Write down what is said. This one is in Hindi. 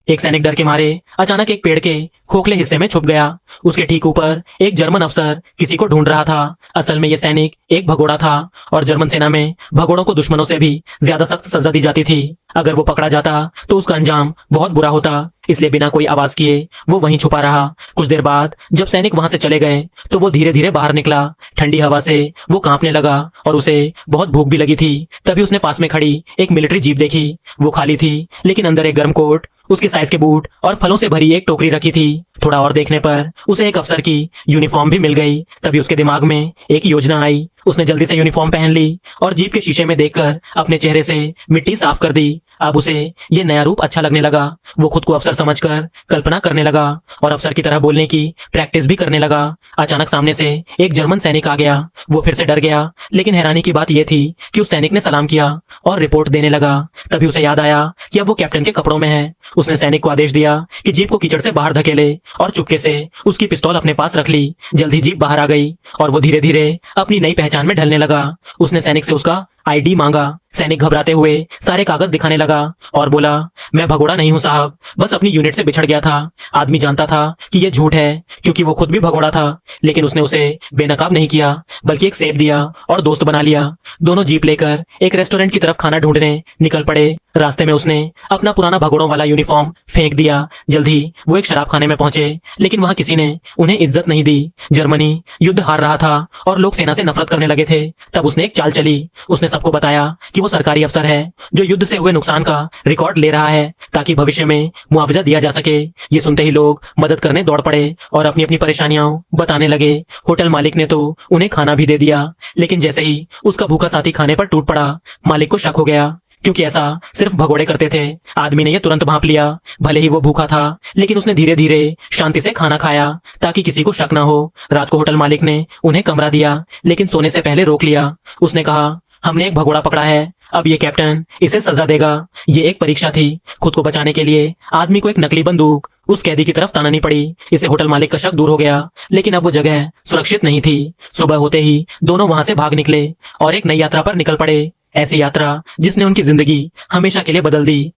एक सैनिक डर के मारे अचानक एक पेड़ के खोखले हिस्से में छुप गया। उसके ठीक ऊपर एक जर्मन अफसर किसी को ढूंढ रहा था। असल में यह सैनिक एक भगोड़ा था और जर्मन सेना में भगोड़ों को दुश्मनों से भी ज्यादा सख्त सजा दी जाती थी। अगर वो पकड़ा जाता तो उसका अंजाम बहुत बुरा होता। इसलिए बिना कोई आवाज किए वो वहीं छुपा रहा। कुछ देर बाद जब सैनिक वहां से चले गए तो वो धीरे धीरे बाहर निकला। ठंडी हवा से वो कांपने लगा और उसे बहुत भूख भी लगी थी। तभी उसने पास में खड़ी एक मिलिट्री जीप देखी। वो खाली थी, लेकिन अंदर एक गर्म कोट, उसके साइज के बूट और फलों से भरी एक टोकरी रखी थी। थोड़ा और देखने पर उसे एक अफसर की यूनिफॉर्म भी मिल गई। तभी उसके दिमाग में एक योजना आई। उसने जल्दी से यूनिफॉर्म पहन ली और जीप के शीशे में देखकर अपने चेहरे से मिट्टी साफ कर दी। अब उसे ये नया रूप अच्छा लगने लगा। वो खुद को अफसर समझकर कल्पना करने लगा और अफसर की तरह बोलने की प्रैक्टिस भी करने लगा। अचानक सामने से एक जर्मन सैनिक आ गया। वो फिर से डर गया, लेकिन हैरानी की बात यह थी कि उस सैनिक ने सलाम किया और रिपोर्ट देने लगा। तभी उसे याद आया कि अब वो कैप्टन के कपड़ों में है। उसने सैनिक को आदेश दिया कि जीप को कीचड़ से बाहर धकेले और चुपके से उसकी पिस्तौल अपने पास रख ली। जल्दी जीप बाहर आ गई और वो धीरे धीरे अपनी नई पहचान में ढलने लगा। उसने सैनिक से उसका आईडी मांगा। सैनिक घबराते हुए सारे कागज दिखाने लगा और बोला, मैं भगोड़ा नहीं हूँ साहब, बस अपनी यूनिट से बिछड़ गया था। आदमी जानता था कि यह झूठ है क्योंकि वो खुद भी भगोड़ा था, लेकिन उसने उसे बेनकाब नहीं किया बल्कि एक सेब दिया और दोस्त बना लिया। दोनों जीप लेकर एक रेस्टोरेंट की तरफ खाना ढूंढने निकल पड़े। रास्ते में उसने अपना पुराना भगोड़ों वाला यूनिफॉर्म फेंक दिया। जल्दी वो एक शराब खाने में पहुंचे, लेकिन वहां किसी ने उन्हें इज्जत नहीं दी। जर्मनी युद्ध हार रहा था और लोग सेना से नफरत करने लगे थे। तब उसने एक चाल चली। उसने सबको बताया कि वो सरकारी अफसर है जो युद्ध से हुए नुकसान का रिकॉर्ड ले रहा है ताकि भविष्य में मुआवजा दिया जा सके। ये सुनते ही लोग मदद करने दौड़ पड़े और अपनी अपनी परेशानियां बताने लगे। होटल मालिक ने तो उन्हें खाना भी दे दिया, लेकिन जैसे ही उसका भूखा साथी खाने पर टूट पड़ा, मालिक को शक हो गया क्योंकि ऐसा सिर्फ भगोड़े करते थे। आदमी ने यह तुरंत भांप लिया। भले ही वो भूखा था, लेकिन उसने धीरे धीरे शांति से खाना खाया ताकि किसी को शक ना हो। रात को होटल मालिक ने उन्हें कमरा दिया, लेकिन सोने से पहले रोक लिया। उसने कहा, हमने एक भगोड़ा पकड़ा है, अब ये कैप्टन इसे सजा देगा। ये एक परीक्षा थी। खुद को बचाने के लिए आदमी को एक नकली बंदूक उस कैदी की तरफ तानानी पड़ी। इससे होटल मालिक का शक दूर हो गया, लेकिन अब वो जगह सुरक्षित नहीं थी। सुबह होते ही दोनों वहां से भाग निकले और एक नई यात्रा पर निकल पड़े। ऐसी यात्रा जिसने उनकी जिंदगी हमेशा के लिए बदल दी।